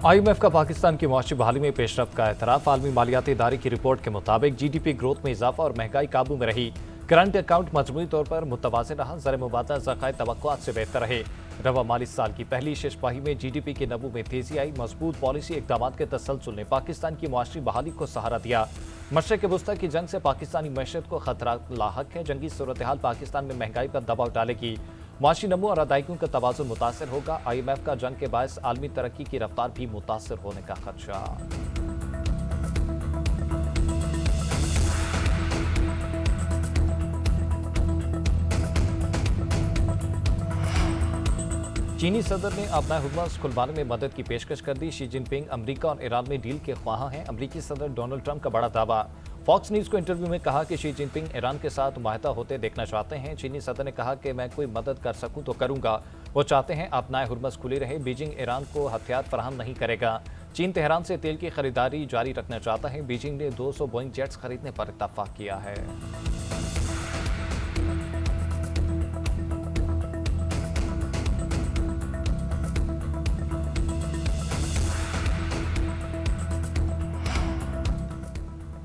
IMF का पाकिस्तान की मुआशी बहाली में पेशरफ्त का एतराफ़। आलमी मालियाती इदारे की रिपोर्ट के मुताबिक GDP ग्रोथ में इजाफा और महंगाई काबू में रही। करंट अकाउंट मजमूई तौर पर मुतवाज़िन रहा। ज़र मुबादला ज़खाए तवक्कुआत से बेहतर रहे। रवा माली साल की पहली शशमाही में GDP के नमू में तेजी आई। मजबूत पॉलिसी इक़दाम के तसलसल ने पाकिस्तान की मुआशी बहाली को सहारा दिया। मशरिक़ वस्ती की जंग से पाकिस्तानी मैशत को खतरा लाहक है। जंगी सूरत हाल पाकिस्तान में महंगाई पर दबाव डालेगी। मुआशी नमू और अदायगियों का तवाज़ुन मुतासर होगा। IMF का जंग के बायस आलमी तरक्की की रफ्तार भी मुतासर होने का खदशा। चीनी सदर ने अपना हुकूमत खुलवाने में मदद की पेशकश कर दी। शी जिनपिंग अमरीका और ईरान में डील के ख्वाह हैं। अमरीकी सदर डोनाल्ड ट्रंप का बड़ा दावा। फॉक्स न्यूज़ को इंटरव्यू में कहा कि शी जिनपिंग ईरान के साथ मुआहदा होते देखना चाहते हैं। चीनी सदर ने कहा कि मैं कोई मदद कर सकूं तो करूंगा। वो चाहते हैं अपना हुकूमत खुली रहे। बीजिंग ईरान को हथियार फराहम नहीं करेगा। चीन तेहरान से तेल की खरीदारी जारी रखना चाहता है। बीजिंग ने 200 बोइंग जेट्स खरीदने पर इत्तफाक किया है।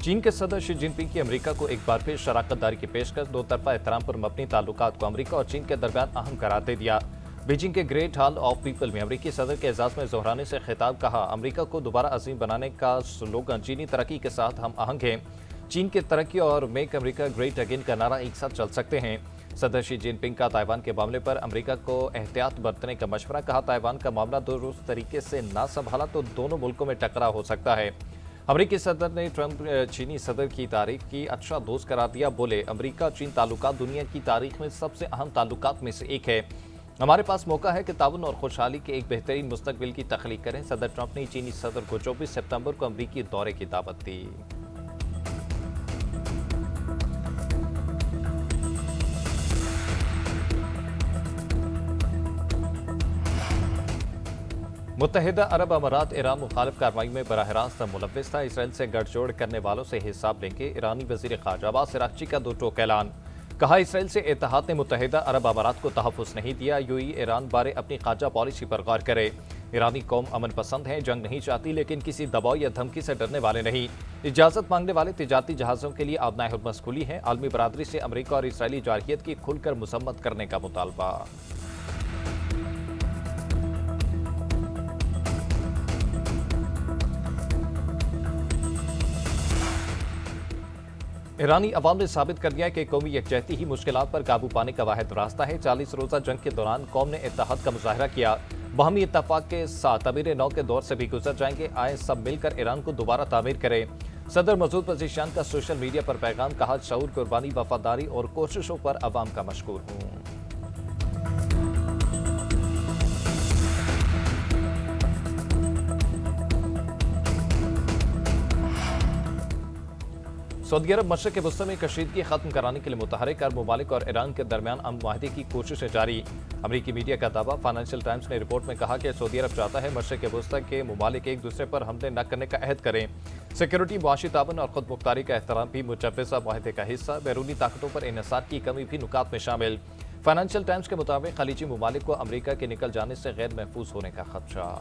चीन के सदर शी जिनपिंग की अमेरिका को एक बार फिर शराकतदारी की पेशकश। दो तरफा एहतराम पर मबनी ताल्लुकात को अमेरिका और चीन के दरमियान अहम करार दे दिया। बीजिंग के ग्रेट हॉल ऑफ पीपल में अमेरिकी सदर के एजाज में दोहराने से खिताब कहा। अमेरिका को दोबारा अजीम बनाने का स्लोगन चीनी तरक्की के साथ हम आहंग हैं। चीन की तरक्की और मेक अमेरिका ग्रेट अगेन का नारा एक साथ चल सकते हैं। सदर शी जिनपिंग का ताइवान के मामले पर अमेरिका को एहतियात बरतने का मशवरा। कहा ताइवान का मामला दुरुस्त तरीके से ना संभाला तो दोनों मुल्कों में टकराव हो सकता है। अमेरिकी सदर ने ट्रंप चीनी सदर की तारीफ की, अच्छा दोस्त करार दिया। बोले अमेरिका चीन ताल्लुकात दुनिया की तारीख में सबसे अहम ताल्लुकात में से एक है। हमारे पास मौका है कि ताउन और खुशहाली के एक बेहतरीन मुस्तकबिल की तख्लीक करें। सदर ट्रंप ने चीनी सदर को 24 सितंबर को अमेरिकी दौरे की दावत दी। मुत्तहिदा अरब अमारात ईरान मुखालिफ कार्रवाई में बराह रास्त मुलव्विस था। इसराइल से गठजोड़ करने वालों से हिसाब लेंगे। ईरानी वजीर खारजा अब्बास अरागची का दो टोक ऐलान। कहा इसराइल से इत्तेहाद ने मुत्तहिदा अरब अमारात को तहफ़्फ़ुज़ नहीं दिया। UAE ईरान बारे अपनी खारजा पॉलिसी पर गौर करे। ईरानी कौम अमन पसंद है, जंग नहीं चाहती, लेकिन किसी दबाव या धमकी से डरने वाले नहीं। इजाज़त मांगने वाले तिजारती जहाज़ों के लिए आबनाए हुर्मस खुली है। आलमी बरादरी से अमरीका और इसराइली जारहियत की खुलकर मसम्मत करने का मुतालबा। ईरानी अवाम ने साबित कर दिया कि कौमी यकजहती ही मुश्किलात पर काबू पाने का वाहिद रास्ता है। 40 रोज़ा जंग के दौरान कौम ने इत्तेहाद का मुजाहरा किया। बाहमी इत्तफाक के साथ अमीर नौ के दौर से भी गुजर जाएंगे। आए सब मिलकर ईरान को दोबारा तामीर करें। सदर मसूद पज़ीशान का सोशल मीडिया पर पैगाम। कहा शऊर, कुर्बानी, वफादारी और कोशिशों पर अवाम का मशकूर हूँ। सऊदी अरब मशरिक़ वस्ती में कशीदगी खत्म कराने के लिए मुतहरिक अरब ममालिक और ईरान के दरमियान अमन मुआहदे की कोशिशें जारी। अमरीकी मीडिया का दावा। फाइनेंशियल टाइम्स ने रिपोर्ट में कहा कि सऊदी अरब चाहता है मशरिक़ वस्ती के ममालिक एक दूसरे पर हमले न करने का अहद करें। सिक्योरिटी, मुआशी ताबन और खुद मुख्तारी का एहतराम भी मुजव्वज़ा मुआहदे का हिस्सा। बैरूनी ताकतों पर इन्हिसार की कमी भी नुकात में शामिल। फाइनेंशियल टाइम्स के मुताबिक खलीजी ममालिक को अमरीका के निकल जाने से गैर महफूज होने का खदशा।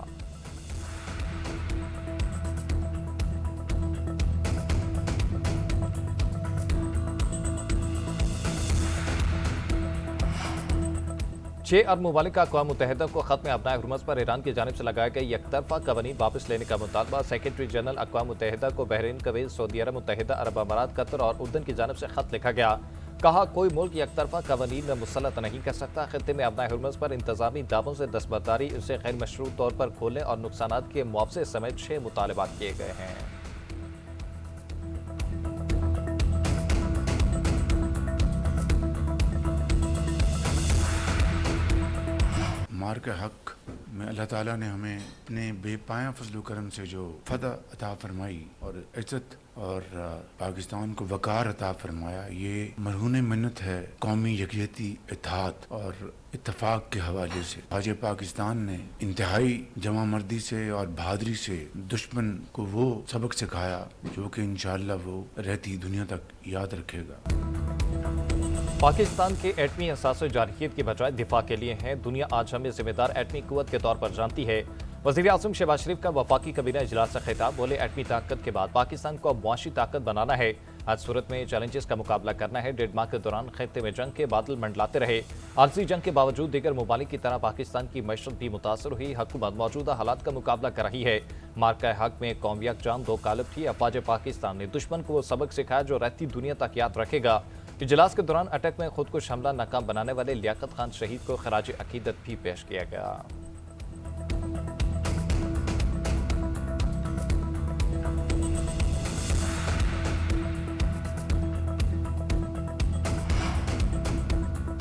छह अरब ममालिक का अक़वाम मुत्तहिदा को खत्म अपनाए हुर्मस पर ईरान की जानिब से लगाए गए यकतरफा कवानीन वापस लेने का मुतालबा। सेक्रेटरी जनरल अक़वाम मुत्तहिदा को बहरीन, कुवैत, सऊदी अरब, मुत्तहिदा अरब अमारात, कतर और उर्दन की जानिब से खत लिखा गया। कहा कोई मुल्क यकतरफा कवानीन में मुसलत नहीं कर सकता। खित्ते में अपनाए हुर्मस पर इंतजामी दावों से दस्तबरदारी, उसे गैर मशरूत तौर पर खोलने और नुकसानात के मुआवजे समेत 6 मुतालबात किए गए हैं। मार के हक में अल्लाह ताला ने हमें अपने बेपाया फजल करम से जो फदा अता फरमाई और इज्जत और पाकिस्तान को वकार अता फरमाया, ये मरहून मिन्नत है कौमी यकजहती, इत्तेहाद और इत्तफाक के हवाले से। आज पाकिस्तान ने इंतहाई जमा मर्दी से और बहादुरी से दुश्मन को वो सबक सिखाया जो कि इंशाअल्लाह वो रहती दुनिया तक याद रखेगा। पाकिस्तान के एटमी असासे जारहियत की बजाय दिफा के लिए हैं। दुनिया आज हमें जिम्मेदार एटमी कुव्वत के तौर पर जानती है। वज़ीर आज़म शहबाज शरीफ का वफाकी कबीना इजलास से खिताब, बोले एटमी ताकत के बाद पाकिस्तान को अब मुआशी ताकत बनाना है। हर सूरत में चैलेंजेस का मुकाबला करना है। 1.5 माह के दौरान खित्ते में जंग के बादल मंडलाते रहे। आलसी जंग के बावजूद दीगर ममालिक की तरह पाकिस्तान की मईशत भी मुतासर हुई। हुकूमत मौजूदा हालात का मुकाबला कर रही है। मार्का हक में कौमी यकजान दो कालब थी। अफवाज पाकिस्तान ने दुश्मन को वो सबक सिखाया जो रहती दुनिया तक याद रखेगा। इजलास के दौरान अटक में खुद को हमला नाकाम बनाने वाले लियाकत खान शहीद को खराज अकीदत भी पेश किया गया।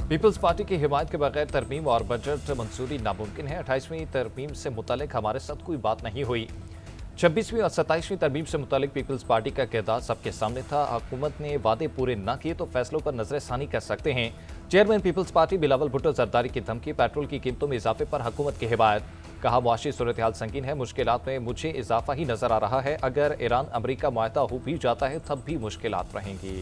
पीपल्स पार्टी की हिमायत के बगैर तरमीम और बजट मंजूरी नामुमकिन है। 28वीं तरमीम से मुतालिक हमारे साथ कोई बात नहीं हुई। 26वीं और 27वीं तरमीम से मुतालिक पीपल्स पार्टी का किरदार सबके सामने था। हुकूमत ने वादे पूरे न किए तो फैसलों पर नजरसानी कर सकते हैं। चेयरमैन पीपल्स पार्टी बिलावल भुट्टो जरदारी की धमकी, पेट्रोल की कीमतों में इजाफे पर हुकूमत की हिमायत। कहा, मुआशी सूरत हाल संगीन है, मुश्किलात में मुझे इजाफा ही नजर आ रहा है। अगर ईरान अमरीका मुआहदा हो भी जाता है तब भी मुश्किलात रहेंगी।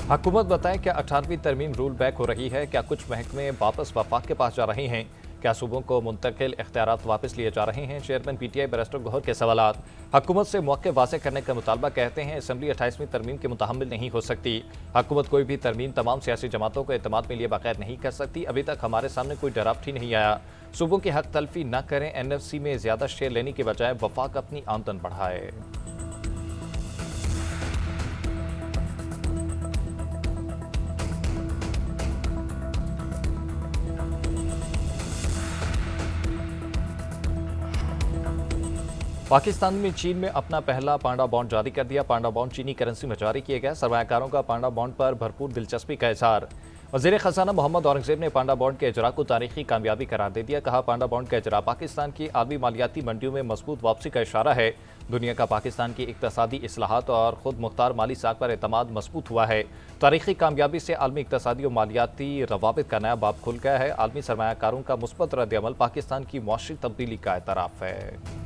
हुकूमत बताएं, क्या 18वीं तरमीम रूल बैक हो रही है? क्या कुछ महकमे वापस वफाक के पास जा रहे हैं? क्या सूबों को मुंतकिल इख्तियारात वापस लिए जा रहे हैं? चेयरमैन पीटीआई बैरिस्टर गौहर के सवालात। हुकूमत से मौके वाज़े करने का मुतालबा, कहते हैं असम्बली 28वीं तरमीम के मुतहम्मिल नहीं हो सकती। हुकूमत कोई भी तरमीम तमाम सियासी जमातों को एतमाद में लिए बगैर नहीं कर सकती। अभी तक हमारे सामने कोई ड्राफ्ट ही नहीं आया। सूबों की हक तलफी न करें। NFC में ज्यादा शेयर लेने की बजाय वफाक अपनी आमदन बढ़ाए। पाकिस्तान में चीन में अपना पहला पांडा बॉन्ड जारी कर दिया। पांडा बॉन्ड चीनी करेंसी में जारी किए गए। सरमायाकारों का पांडा बॉन्ड पर भरपूर दिलचस्पी का इजहार। वज़ीर ख़ज़ाना मोहम्मद औरंगज़ेब ने पांडा बॉन्ड के इजरा को तारीखी कामयाबी करार दे दिया। कहा, पांडा बॉन्ड का इजरा पाकिस्तान की आलमी मालियाती मंडियों में मजबूत वापसी का इशारा है। दुनिया का पाकिस्तान की इक़्तिसादी इस्लाहात और खुद मुख्तार माली साख पर एतमाद मजबूत हुआ है। तारीखी कामयाबी से आलमी इक़्तिसादी और मालियाती रवाबित का नया बाब खुल गया है। आलमी सरमायाकारों का मुस्बत रद्द-ए-अमल पाकिस्तान की मुआशी तब्दीली का एतराफ़ है।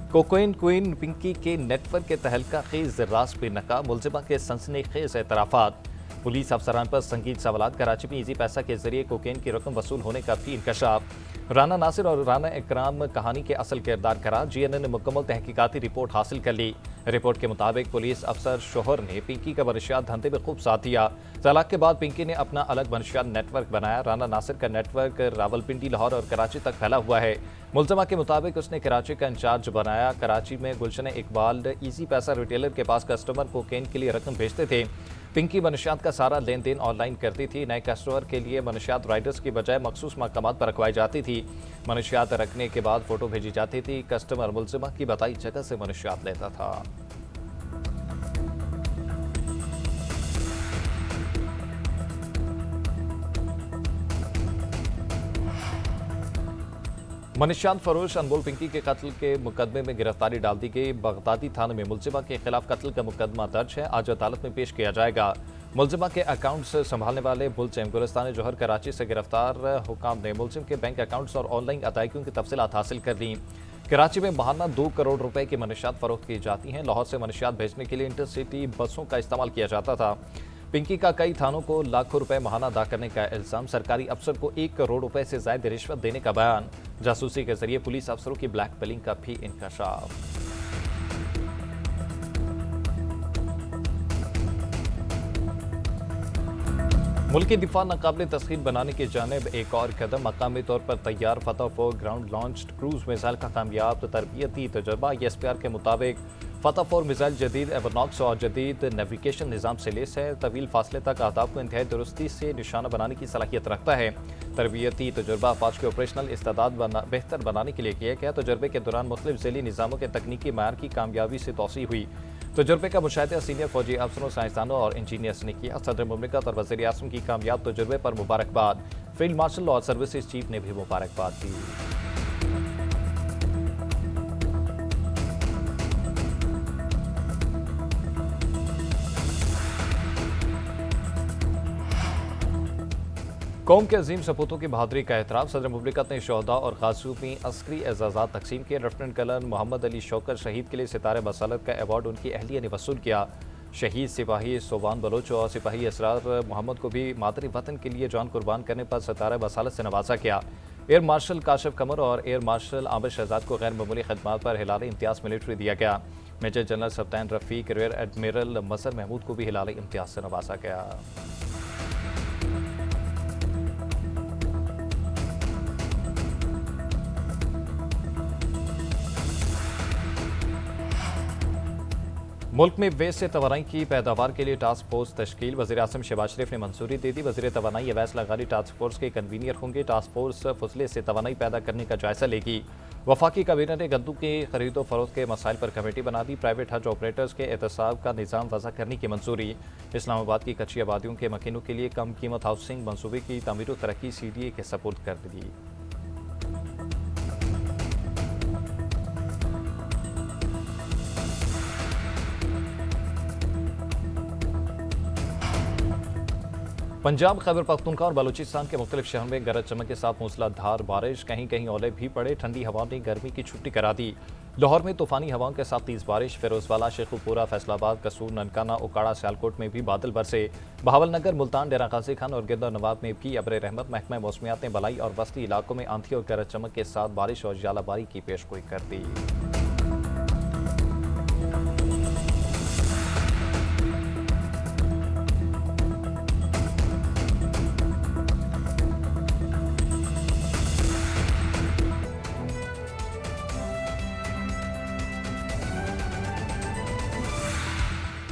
कोकेन क्वीन पिंकी के नेटवर्क के तहलका खेज राज पे नका, मुलजिमा के सनसनीखेज एतराफात। पुलिस अफसरान पर संगीन सवालात। कराची में इजी पैसा के जरिए कोकेन की रकम वसूल होने का भी इंकशाफ। राना नासिर और राना इकराम कहानी के असल किरदार करार। GNN ने मुकम्मल तहकीकाती रिपोर्ट हासिल कर ली। रिपोर्ट के मुताबिक पुलिस अफसर शोहर ने पिंकी का मनशियात धंधे में खूब साथ दिया। तलाक के बाद पिंकी ने अपना अलग मनशियात नेटवर्क बनाया। राना नासिर का नेटवर्क रावलपिंडी, लाहौर और कराची तक फैला हुआ है। मुलजमा के मुताबिक उसने कराची का इंचार्ज बनाया। कराची में गुलशन इकबाल इजी पैसा रिटेलर के पास कस्टमर कोकेन के लिए रकम भेजते थे। पिंकी मनशियात का सारा लेन देन ऑनलाइन करती थी। नए कस्टमर के लिए मनशियात राइडर्स की बजाय मखसूस मकामात पर रखवाई जाती थी। मनशियात रखने के बाद फोटो भेजी जाती थी। कस्टमर मुलजिमा की बताई जगह से मनशियात लेता था। मनशियात फरोश अनमोल पिंकी के कत्ल के मुकदमे में गिरफ्तारी डाल दी गई। बगदादी थाने में मुलजिमा के खिलाफ कत्ल का मुकदमा दर्ज है। आज अदालत में पेश किया जाएगा। मुलजिमा के अकाउंट्स संभालने वाले मुलजिम गुलिस्तान जौहर कराची से गिरफ्तार हुकाम ने मुलजिम के बैंक अकाउंट्स और ऑनलाइन अदायगियों की तफसीलात हासिल कर ली। कराची में माहाना 2 करोड़ रुपए की मनशियात फरोख्त की जाती हैं। लाहौर से मनशियात भेजने के लिए इंटरसिटी बसों का इस्तेमाल किया जाता था। पिंकी का कई थानों को लाखों रुपए महाना अदा करने का इल्जाम। सरकारी अफसर को 1 करोड़ रुपए से ज्यादा रिश्वत देने का बयान। जासूसी के जरिए पुलिस अफसरों की ब्लैकमेलिंग का भी इंकशाफ। मुल्की दिफा नाकाबिल तस्खीर बनाने की जानिब एक और कदम। मकामी तौर पर तैयार फतह four ground launched cruise missile का कामयाब तरबियती तजर्बा। SPR के मुताबिक फतह फोर मिसाइल जदीद एवरनॉक्स और जदीद नेविगेशन निज़ाम से लेस है। तवील फासले तक अहदाफ को इंतहाई दुरुस्ती से निशाना बनाने की सलाहियत रखता है। तरबियती तजुर्बा अफवाज के ऑपरेशनल इस्तादाद बेहतर बनाने के लिए किया गया। तजुर्बे के दौरान मुख्तलिफ ज़ैली निज़ामों के तकनीकी मायार की कामयाबी से तोसी हुई। तजुर्बे का मुशाहिदा सीनियर फौजी अफसरों, साइंसदानों और इंजीनियर्स ने किया। सदर मुमलिकत और वज़ीर आज़म की कामयाब तजुर्बे पर मुबारकबाद। फील्ड मार्शल और सर्विसेज चीफ ने भी मुबारकबाद दी। कौम के अजीम सपूतों की बहादुरी का एहतराम। सदर मुमलिकत ने शहदा और गाजियों में अस्करी एजाज़ात तकसीम किए। लेफ्टिनेंट कर्नल मोहम्मद अली शौकत शहीद के लिए सितारे मसालत का अवार्ड उनकी अहलिया ने वसूल किया। शहीद सिपाही सोबान बलोच और सिपाही असरार मोहम्मद को भी मादरी वतन के लिए जान कुर्बान करने पर सितारे मसालत से नवाजा किया। एयर मार्शल काशिफ कमर और एयर मार्शल आमिर शहजाद को गैर मामूली खदमात पर हिलाल इम्तियाज़ मिलिट्री दिया गया। मेजर जनरल सप्तान रफ़ीक, रियर एडमिरल मसर महमूद को भी हिलाल इम्तियाज़ से नवाजा गया। मुल्क में वेस्ट से तवानाई की पैदावार के लिए टास्क फोर्स तश्कील। वज़ीर आज़म शहबाज शरीफ ने मंजूरी दे दी। वज़ीर तवानाई अवैस लगानी टास्क फोर्स के कन्वीनियर होंगे। टास्क फोर्स फजले से तवानाई पैदा करने का जायजा लेगी। वफाकी काबीना ने गद्दू की खरीदो फरोख्त के मसाइल पर कमेटी बना दी। प्राइवेट हज ऑपरेटर्स के एहतसाब का निज़ाम वज़ा करने की मंजूरी। इस्लामाबाद की कच्ची आबादियों के मकीनों के लिए कम कीमत हाउसिंग मनसूबे की तामीर व तरक्की CDA के सपुर्द कर दी। पंजाब, खैबर पख्तूनख्वा और बलूचिस्तान के मुख्तलिफ शहरों में गरज चमक के साथ मूसलाधार बारिश, कहीं कहीं ओले भी पड़े। ठंडी हवाओं ने गर्मी की छुट्टी करा दी। लाहौर में तूफानी हवाओं के साथ तेज बारिश। फिरोजवाला, शेखुपुरा, फैसलाबाद, कसूर, ननकाना, उकाड़ा, सियालकोट में भी बादल बरसे। बहावलनगर, मुल्तान, डेरा गाजी खान और गिरदा नवाब में भी अब्र रहमत। महकमा मौसमियात ने बलाई और वस्ती इलाकों में आंधी और गरज चमक के साथ बारिश और जालाबारी की पेशगोई कर दी।